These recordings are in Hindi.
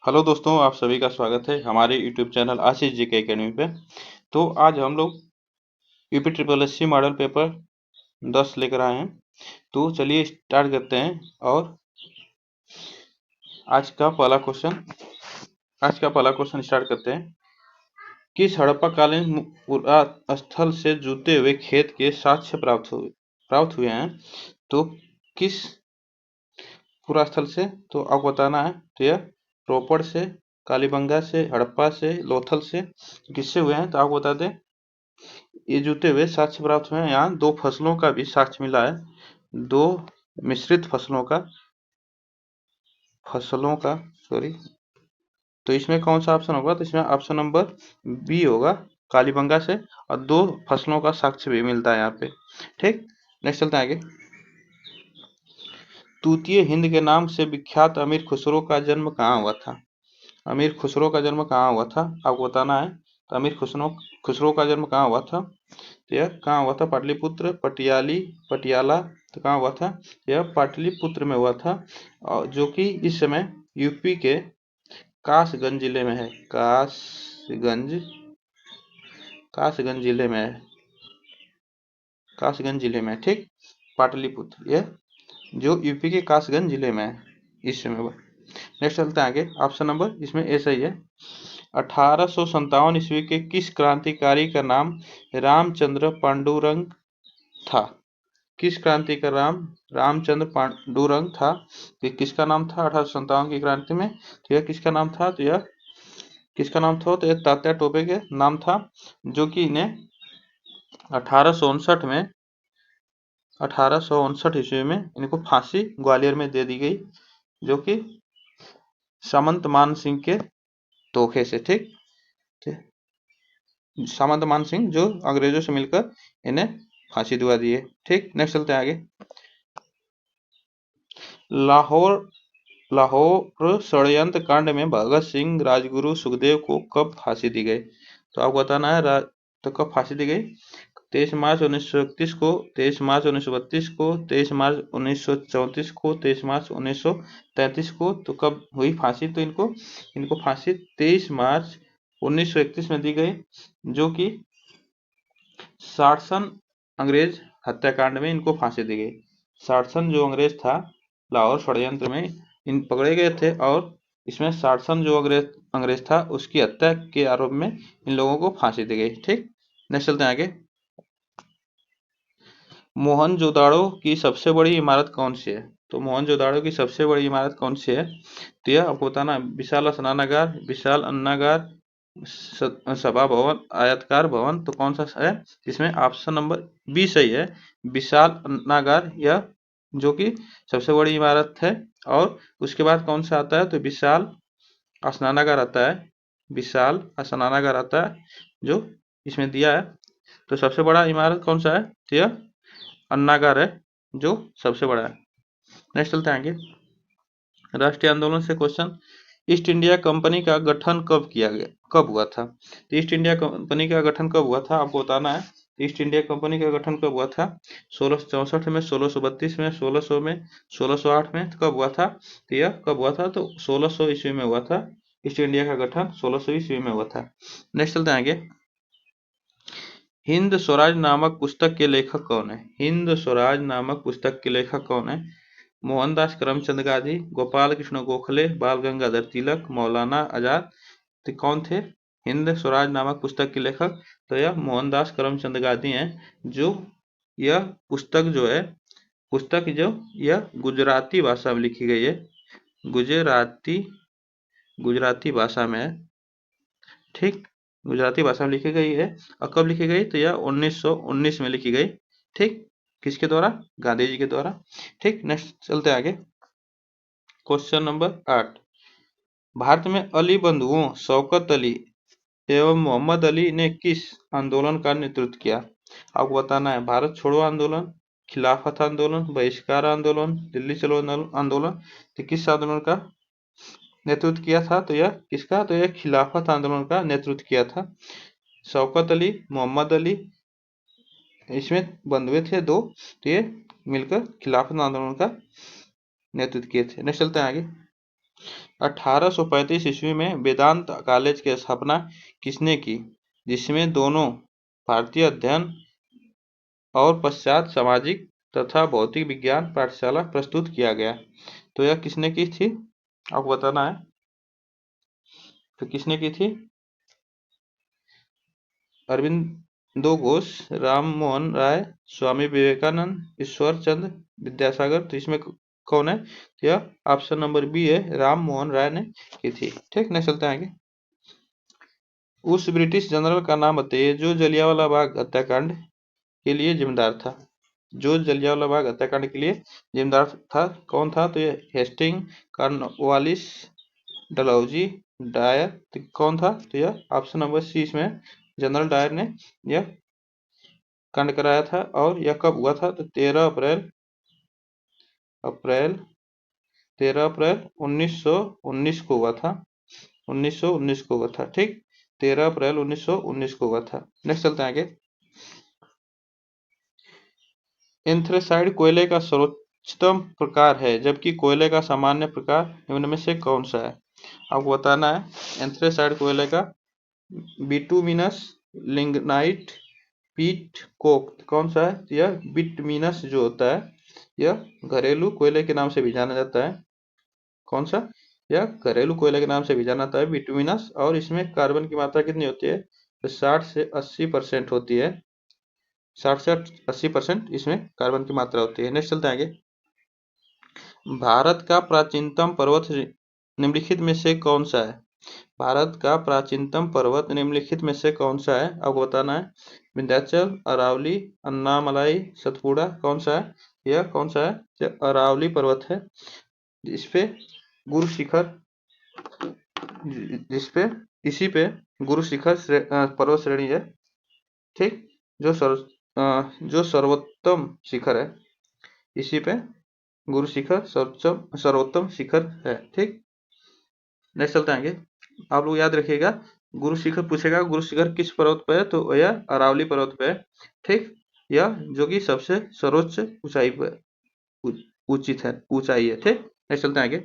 हेलो दोस्तों, आप सभी का स्वागत है हमारे यूट्यूब चैनल आशीष जी के अकेडमी पे। तो आज हम लोग UP triple S C model paper 10 लेकर आए हैं। तो चलिए स्टार्ट करते हैं। और आज का पहला क्वेश्चन स्टार्ट करते हैं। किस हड़प्पा-कालीन पुरास्थल से जुटे हुए खेत के साक्ष्य प्राप्त हुए हैं? तो किस पुरास्थल से? तो आपको बताना है। तो यह रोपड़ से, कालीबंगा से, हड़प्पा से, लोथल से। किससे हुए हैं तो आपको बता दें, ये जुटे हुए साक्ष्य प्राप्त हुए हैं। यहाँ दो फसलों का भी साक्ष्य मिला है, दो मिश्रित फसलों का सॉरी। तो इसमें कौन सा ऑप्शन होगा? तो इसमें ऑप्शन नंबर बी होगा, कालीबंगा से। और दो फसलों का साक्ष्य भी मिलता है यहाँ पे। ठीक, नेक्स्ट चलते हैं आगे। तूतीय हिंद के नाम से विख्यात अमीर खुसरो का जन्म कहाँ हुआ था? अमीर खुसरो का जन्म कहाँ हुआ था आपको बताना है। तो अमीर खुसरो का जन्म कहाँ हुआ था? तो यह कहाँ हुआ था? पाटलिपुत्र, पटियाला। तो कहाँ हुआ था? यह पाटलिपुत्र में हुआ था, और जो कि इस समय यूपी के कासगंज जिले में है। कासगंज जिले में है। कासगंज जिले में है। ठीक, पाटलिपुत्र यह जो यूपी के कासगंज जिले में है इस समय हुआ। नेक्स्ट चलते हैं आगे। ऑप्शन नंबर इसमें ए सही है। 1857 ईस्वी के किस क्रांतिकारी का नाम रामचंद्र पांडुरंग था? किस क्रांति का रामचंद्र पांडुरंग था? कि किसका नाम था 1857 की क्रांति में? तो यह किसका नाम था? तो यह किसका नाम था? तो यह तात्या टोपे के नाम था, जो कि इन्हें 1859 ईस्वी में इनको फांसी ग्वालियर में दे दी गई, जो कि सामंत मान सिंह के धोखे से। ठीक, सामंत मान सिंह जो अंग्रेजों से मिलकर इन्हें फांसी दिवा दी है। ठीक, नेक्स्ट चलते हैं आगे। लाहौर लाहौर षड्यंत्र कांड में भगत सिंह, राजगुरु, सुखदेव को कब फांसी दी गई? तो आपको बताना है। तो कब फांसी दी गई? 23 मार्च 1931 को, 23 मार्च 1932 को, 23 मार्च 1934 को, 23 मार्च 1933 को। तो कब हुई फांसी? तो इनको फांसी 23 मार्च 1931 में दी गई, जो कि साठसन अंग्रेज हत्याकांड में इनको फांसी दी गई। साठसन जो अंग्रेज था लाहौर षड्यंत्र में इन पकड़े गए थे, और इसमें साठसन जो अंग्रेज था उसकी हत्या के आरोप में इन लोगों को फांसी दी गई। ठीक, नेक्स्ट चलते हैं आगे। मोहनजोदाड़ो की सबसे बड़ी इमारत कौन सी है? तो मोहनजोदाड़ो की सबसे बड़ी इमारत कौन सी है? तो यह आपको बताना है। विशाल स्नानागार, विशाल अन्नागार, सभा भवन, आयताकार भवन। तो कौन सा है? इसमें ऑप्शन नंबर बी सही है, विशाल अन्नागार, यह जो कि सबसे बड़ी इमारत है। और उसके बाद कौन सा आता है? तो विशाल स्नानागार आता है। विशाल स्नानागार आता है जो इसमें दिया है। तो सबसे बड़ा इमारत कौन सा है? तो यह अन्नागार है, जो सबसे बड़ा है। नेक्स्ट चलते हैं आगे। राष्ट्रीय आंदोलन से क्वेश्चन। ईस्ट इंडिया कंपनी का गठन कब हुआ था? तो ईस्ट इंडिया कंपनी का गठन कब हुआ था आपको बताना है। ईस्ट इंडिया कंपनी का गठन कब हुआ था? 1664 में, 1632 में, 1600 में, 1608 में। तो कब हुआ था? तो यह कब हुआ था? तो 1600 ईस्वी में हुआ था। ईस्ट इंडिया का गठन 1600 ईस्वी में हुआ था। नेक्स्ट चलते हैं आगे। हिंद स्वराज नामक पुस्तक के लेखक कौन है? हिंद स्वराज नामक पुस्तक के लेखक कौन है? मोहनदास करमचंद गांधी, गोपाल कृष्ण गोखले, बाल गंगाधर तिलक, मौलाना आजाद। तो कौन थे हिंद स्वराज नामक पुस्तक के लेखक? तो यह मोहनदास करमचंद गांधी हैं। जो यह पुस्तक जो यह गुजराती भाषा में लिखी गई है। गुजराती भाषा में है। ठीक, गुजराती भाषा में लिखी गई है। और कब लिखी गई? तो यह 1919 में लिखी गई। ठीक, किसके द्वारा? गांधी जी के द्वारा। ठीक, नेक्स्ट चलते आगे। Question number 8। भारत में अली बंधुओं शौकत अली एवं मोहम्मद अली ने किस आंदोलन का नेतृत्व किया? आपको बताना है। भारत छोड़ो आंदोलन, खिलाफत आंदोलन, बहिष्कार आंदोलन, दिल्ली चलो आंदोलन। तो किस आंदोलन का नेतृत्व किया था? तो यह किसका? तो यह खिलाफत आंदोलन का नेतृत्व किया था। शौकत अली, मोहम्मद अली, इसमें बंधुए थे दो, तो ये मिलकर खिलाफत आंदोलन का नेतृत्व किए थे। नेक्स्ट चलते हैं आगे। 1835 ईस्वी में वेदांत कॉलेज की स्थापना किसने की, जिसमें दोनों भारतीय अध्ययन और पश्चात सामाजिक तथा भौतिक विज्ञान पाठशाला प्रस्तुत किया गया। तो यह किसने की थी, आपको बताना है। तो किसने की थी, अरविंदो घोष, राम मोहन राय, स्वामी विवेकानंद, ईश्वर चंद्र विद्यासागर। तो इसमें कौन है, तो यह ऑप्शन नंबर बी है, राम मोहन राय ने की थी। ठीक, नेक्स्ट चलते हैं आगे। उस ब्रिटिश जनरल का नाम बताइए जो जलियांवाला बाग हत्याकांड के लिए जिम्मेदार था। जो जलियांवाला बाग हत्याकांड के लिए जिम्मेदार था, कौन था, तो ये हेस्टिंग, कॉर्नवालिस, डलहौजी, डायर। तो कौन था, तो यह ऑप्शन नंबर सी, इसमें जनरल डायर ने यह कांड कराया था। और यह कब हुआ था, तो 13 अप्रैल 1919 को हुआ था। 1919 को हुआ था। ठीक, 13 अप्रैल 1919 को हुआ था। नेक्स्ट चलते हैं आगे। एंथ्रेसाइड कोयले का सर्वोच्चतम प्रकार है, जबकि कोयले का सामान्य प्रकार निम्न में से कौन सा है। आपको बताना है। एंथ्रेसाइड कोयले का बिटुमिनस, लिग्नाइट, पीट कोक, कौन सा है, यह बिटुमिनस जो होता है, यह घरेलू कोयले के नाम से भी जाना जाता है। कौन सा, यह घरेलू कोयले के नाम से भी जाना जाता है, बिटुमिनस। और इसमें कार्बन की मात्रा कितनी होती है, तो 60 से 80% होती है। 60 से 80% इसमें कार्बन की मात्रा होती है। नेक्स्ट चलते हैं आगे। भारत का प्राचीनतम पर्वत निम्नलिखित में से कौन सा है। भारत का प्राचीनतम पर्वत निम्नलिखित में से कौन सा है, आपको बताना है। विंध्याचल, अरावली, अन्नामलाई, सतपुड़ा, कौन सा है, यह कौन सा है, यह अरावली पर्वत है। जिसपे गुरु शिखर, जिसपे इसी पे गुरु शिखर पर्वत श्रेणी है। ठीक, जो सर्वोत्तम शिखर है, इसी पे गुरु शिखर सर्वोत्तम शिखर है। ठीक, नेक्स्ट चलते हैं आगे। आप लोग याद रखिएगा, गुरु शिखर पूछेगा, गुरु शिखर किस पर्वत पे है, तो यह अरावली पर्वत पे है। ठीक, यह जो कि सबसे सर्वोच्च ऊंचाई पर उचित है, ऊंचाई है। ठीक, नेक्स्ट चलते हैं आगे।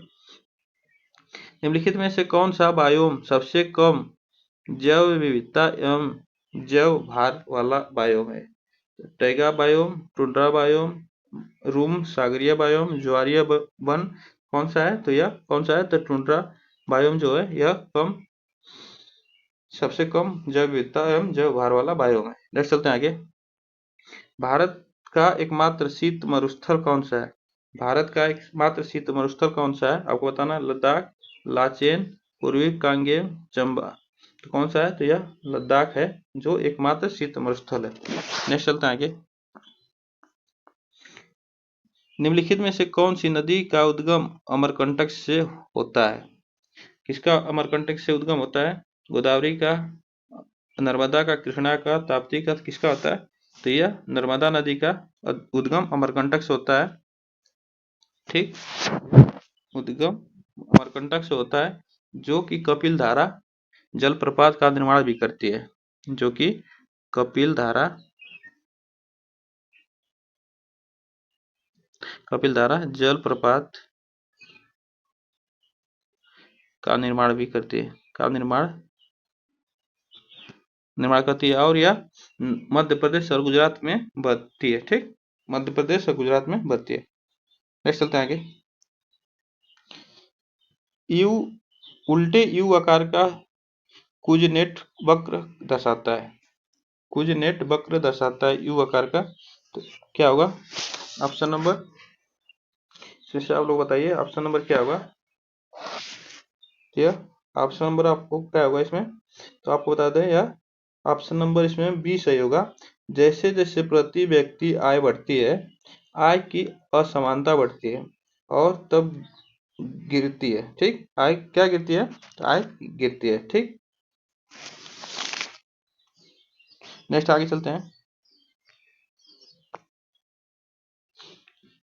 निम्नलिखित में से कौन सा बायोम सबसे कम जैव विविधता एवं जैव भार वाला बायोम है। Taiga biome, tundra biome, room सागरीय बायोम, ज्वारीय वन, कौन सा है, तो यह कौन सा है, तो टुंड्रा बायोम जो है, यह सबसे कम जैव विविधता एवं जैव भार वाला बायोम है। नेक्स्ट चलते हैं आगे। भारत का एकमात्र शीत मरुस्थल कौन सा है। भारत का एकमात्र शीत मरुस्थल कौन सा है, आपको बताना। लद्दाख, लाचेन, पूर्वी कांगेय, चंबा। तो कौन सा है, तो यह लद्दाख है जो एकमात्र शीत मरुस्थल है। नेक्स्ट चलते हैं आगे। निम्नलिखित में से कौन सी नदी का उद्गम अमरकंटक से होता है। किसका अमरकंटक से उद्गम होता है, गोदावरी का, नर्मदा का, कृष्णा का, ताप्ती का, किसका होता है, तो यह नर्मदा नदी का उद्गम अमरकंटक से होता है। ठीक, उद्गम अमरकंटक से होता है, जो कि कपिल धारा जलप्रपात का निर्माण भी करती है। जो कि कपिल धारा जलप्रपात का निर्माण भी करती है, निर्माण करती है। और यह मध्य प्रदेश और गुजरात में बहती है। ठीक, मध्य प्रदेश और गुजरात में बहती है। नेक्स्ट चलते हैं आगे। उल्टे यू आकार का कुजनेट वक्र दर्शाता है। कुजनेट वक्र दर्शाता है यू आकार का, तो क्या होगा, ऑप्शन नंबर, फिर से आप लोग बताइए, ऑप्शन नंबर क्या होगा। यह ऑप्शन नंबर आपको क्या होगा इसमें, तो आपको बता दें, यह ऑप्शन नंबर इसमें बी सही होगा। जैसे जैसे प्रति व्यक्ति आय बढ़ती है, आय की असमानता बढ़ती है और तब गिरती है। ठीक, आय क्या गिरती है, तो आय गिरती है। ठीक, नेक्स्ट आगे चलते हैं।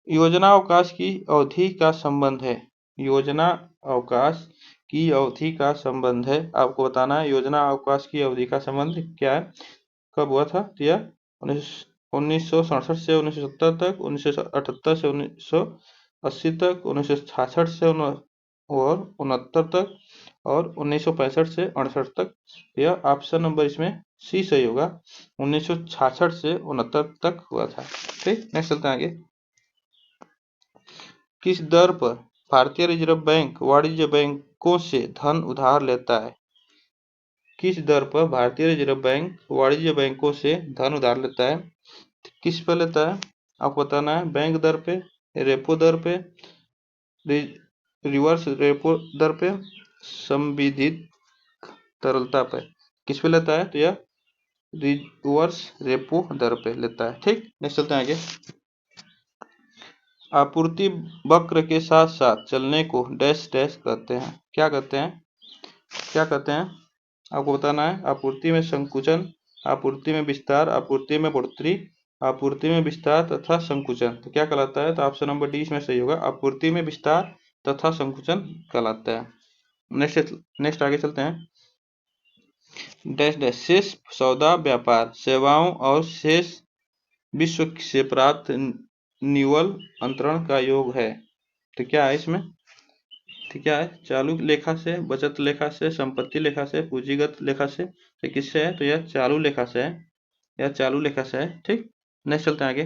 योजना अवकाश की अवधि का संबंध है। योजना अवकाश की अवधि का संबंध है, आपको बताना है। योजना अवकाश की अवधि का संबंध क्या है, कब हुआ था, तो यह 1967 से 1970 तक, 1978 से 1980 तक, 1966 से और 69 तक और 1965 से 68 तक। यह ऑप्शन नंबर इसमें सी सही होगा, 1966 से 69 तक हुआ था। ठीक, नेक्स्ट चलते हैं आगे। किस दर पर भारतीय रिजर्व बैंक वाणिज्य बैंकों से धन उधार लेता है? किस दर पर भारतीय रिजर्व बैंक वाणिज्य बैंकों से धन उधार लेता है? किस पर लेता है आपको बताना है। बैंक दर पे, रेपो दर पे, रिवर्स रेपो दर पे, संविधित तरलता पे। किस पे लेता है? तो यह रिवर्स रेपो दर पे लेता है। ठीक, नेक्स्ट चलते हैं आगे। आपूर्ति वक्र के साथ साथ चलने को डैश डैश कहते हैं। क्या कहते हैं? क्या कहते हैं आपको बताना है। आपूर्ति में संकुचन, आपूर्ति में विस्तार, आपूर्ति में बढ़ोतरी, आपूर्ति में विस्तार तथा संकुचन। तो क्या कहलाता है? तो ऑप्शन नंबर डी इसमें सही होगा, आपूर्ति में विस्तार तथा संकुचन कहलाता है। नेक्स्ट आगे चलते हैं। डैश डैश शेष सौदा व्यापार सेवाओं और शेष विश्व से प्राप्त निव्वल अंतरण का योग है। तो क्या है इसमें? ठीक है, चालू लेखा से, बचत लेखा से, संपत्ति लेखा से, पूंजीगत लेखा से। तो किससे है? तो यह चालू लेखा से है, यह चालू लेखा से है। ठीक, नेक्स्ट चलते हैं आगे।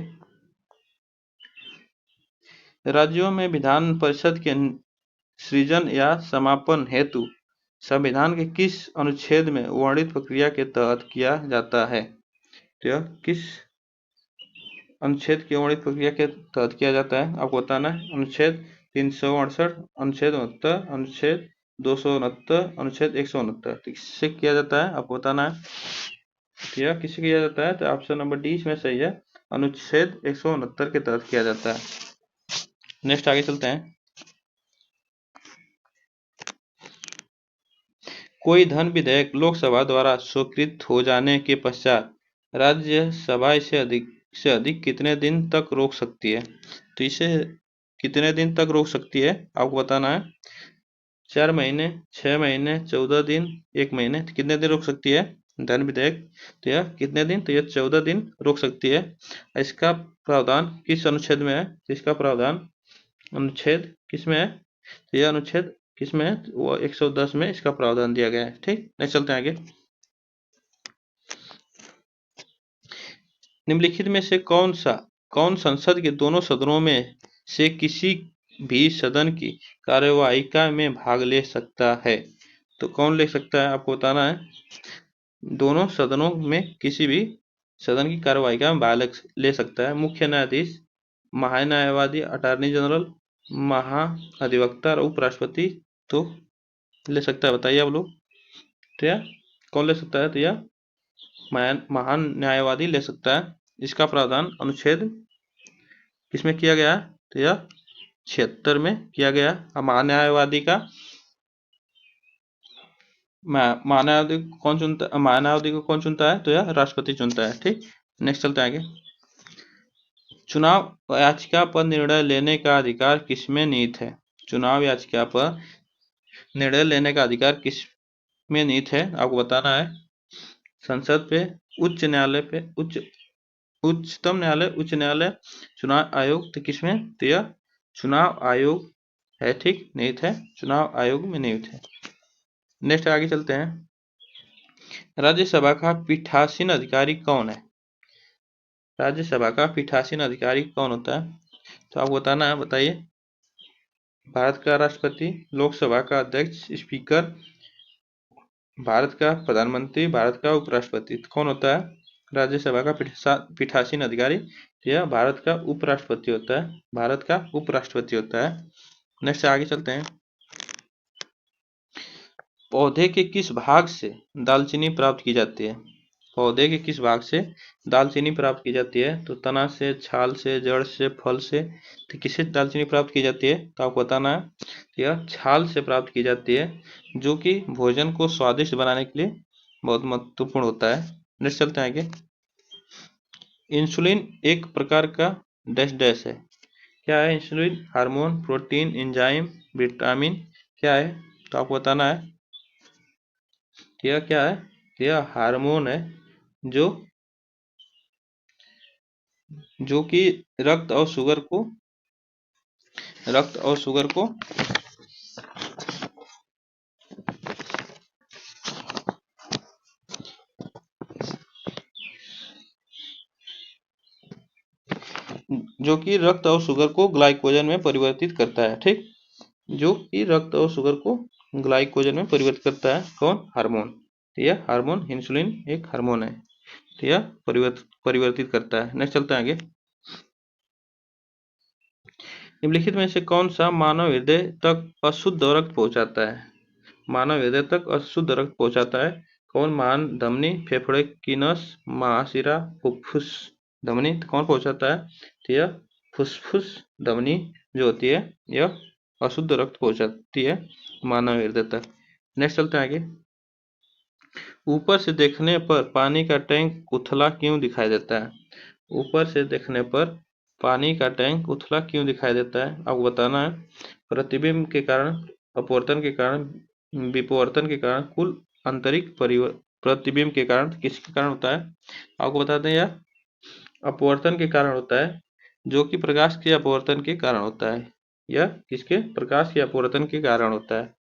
राज्यों में विधान परिषद के सृजन या समापन हेतु संविधान के किस अनुच्छेद में वर्णित प्रक्रिया के तहत किया जाता है? तो यह किस अनुच्छेद की वर्णित प्रक्रिया के तहत किया जाता है आपको बताना है। अनुच्छेद 368, अनुच्छेद 69, अनुच्छेद 269, अनुच्छेद 169। किससे किया जाता है आपको बताना है। यह किससे किया जाता है? तो ऑप्शन नंबर डी इसमें सही है, अनुच्छेद 169 के तहत किया जाता है। नेक्स्ट आगे चलते हैं। कोई धन विधेयक लोकसभा द्वारा स्वीकृत हो जाने के पश्चात राज्यसभा इसे अधिक से अधिक कितने दिन तक रोक सकती है? तो इसे कितने दिन तक रोक सकती है आपको बताना है। 4 महीने, 6 महीने, 14 दिन, 1 महीने। तो कितने दिन रोक सकती है धन विधेयक? तो यह कितने दिन? तो यह 14 दिन रोक सकती है। इसका प्रावधान किस अनुच्छेद में है? तो इसका प्रावधान अनुच्छेद किस में है? तो यह अनुच्छेद किस में है? वो 110 में इसका प्रावधान दिया गया है। ठीक, नेक्स्ट चलते हैं आगे। निम्नलिखित में से कौन संसद के दोनों सदनों में से किसी भी सदन की कार्यवाही में भाग ले सकता है? तो कौन ले सकता है आपको बताना है। दोनों सदनों में किसी भी सदन की कार्यवाही में भाग ले सकता है मुख्य न्यायाधीश, महान्यायवादी, अटॉर्नी जनरल, महाअधिवक्ता और उपराष्ट्रपति। तो ले सकता है, बताइए आप लोग। तो यह कौन ले सकता है? तो यह महान न्यायवादी ले सकता है। इसका प्रावधान अनुच्छेद किसमें किया गया है? तो यह 76 में किया गया। महान्यायवादी का महान्यायवादी को कौन चुनता है? तो यह राष्ट्रपति चुनता है। ठीक, नेक्स्ट चलते हैं आगे। चुनाव याचिका पर निर्णय लेने का अधिकार किसमें निहित है? चुनाव याचिका पर निर्णय लेने का अधिकार किस में निहित है आपको बताना है। संसद पे, उच्च न्यायालय पे, उच्चतम न्यायालय, उच्च न्यायालय, चुनाव आयोग। तो किसमें? तो यह चुनाव आयोग है। ठीक, निहित है, चुनाव आयोग में निहित है। नेक्स्ट आगे चलते हैं। राज्यसभा का पीठासीन अधिकारी कौन है? राज्यसभा का पीठासीन अधिकारी कौन होता है? तो आपको बताना है, बताइए। भारत का राष्ट्रपति, लोकसभा का अध्यक्ष, स्पीकर, भारत का प्रधानमंत्री, भारत का उपराष्ट्रपति। तो कौन होता है राज्यसभा का पीठासीन अधिकारी? यह भारत का उपराष्ट्रपति होता है, भारत का उपराष्ट्रपति होता है। नेक्स्ट आगे चलते हैं। पौधे के किस भाग से दालचीनी प्राप्त की जाती है? पौधे के किस भाग से दालचीनी प्राप्त की जाती है? तो तना से, छाल से, जड़ से, फल से। तो किससे दालचीनी प्राप्त की जाती है? तो आपको बताना है। यह छाल से प्राप्त की जाती है, जो कि भोजन को स्वादिष्ट बनाने के लिए बहुत महत्वपूर्ण होता है। नेक्स्ट चलते हैं आगे। इंसुलिन एक प्रकार का डैश डैश है। क्या है insulin? Hormone, protein, enzyme, vitamin. क्या है? तो आपको बताना है। यह क्या है? यह हार्मोन है जो कि रक्त और शुगर को जो कि रक्त और शुगर को ग्लाइकोजन में परिवर्तित करता है। ठीक, जो कि रक्त और शुगर को ग्लाइकोजन में परिवर्तित करता है। कौन? हार्मोन। तो यह हार्मोन इंसुलिन एक हार्मोन है, तो यह परिवर्तित करता है। नेक्स्ट चलते हैं आगे। निम्नलिखित में से कौन सा मानव हृदय तक अशुद्ध रक्त पहुंचाता है? मानव हृदय तक अशुद्ध रक्त पहुंचाता है। कौन? मान धमनी, फेफड़े की नस, महाशिरा, फुफ्फुस धमनी। तो कौन पहुंचाता है? तो यह फुफ्फुस धमनी जो होती है यह अशुद्ध रक्त पहुंचाती है मानव हृदय तक। नेक्स्ट चलते हैं आगे। ऊपर से देखने पर पानी का टैंक उथला क्यों दिखाई देता है? ऊपर से देखने पर पानी का टैंक उथला क्यों दिखाई देता है? आपको बताना है। प्रतिबिंब के कारण, अपवर्तन के कारण, विपवर्तन के कारण, कुल आंतरिक प्रतिबिंब के कारण, किसके कारण होता है? आपको बताते हैं यह अपवर्तन के कारण होता है, जो कि प्रकाश के अपवर्तन के कारण होता है। यह किसके? प्रकाश के अपवर्तन के कारण होता है।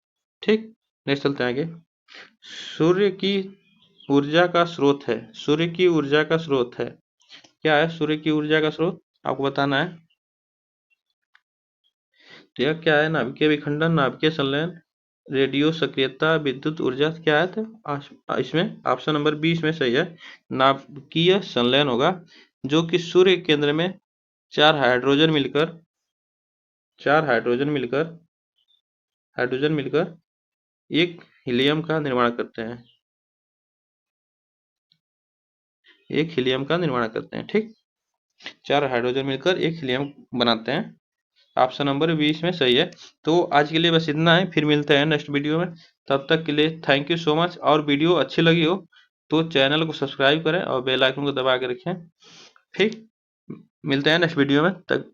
ठीक, नेक्स्ट चलते हैं आगे। सूर्य की ऊर्जा का स्रोत है। सूर्य की ऊर्जा का स्रोत है, क्या है सूर्य की ऊर्जा का स्रोत? आपको बताना है। तो यह क्या है? नाभिकीय विखंडन, नाभिकीय संलयन, रेडियो सक्रियता, विद्युत ऊर्जा। क्या है? तो इसमें ऑप्शन नंबर 20 में सही है, नाभिकीय संलयन होगा, जो कि सूर्य के केंद्र में चार हाइड्रोजन मिलकर एक हीलियम का निर्माण करते हैं। ठीक, चार हाइड्रोजन मिलकर एक हीलियम बनाते हैं। ऑप्शन नंबर 20 में सही है। तो आज के लिए बस इतना है, फिर मिलते हैं नेक्स्ट वीडियो में। तब तक के लिए थैंक यू सो मच। और वीडियो अच्छी लगी हो तो चैनल को सब्सक्राइब करें और बेल आइकन को दबा के रखें। ठीक, मिलते हैं नेक्स्ट वीडियो में। तक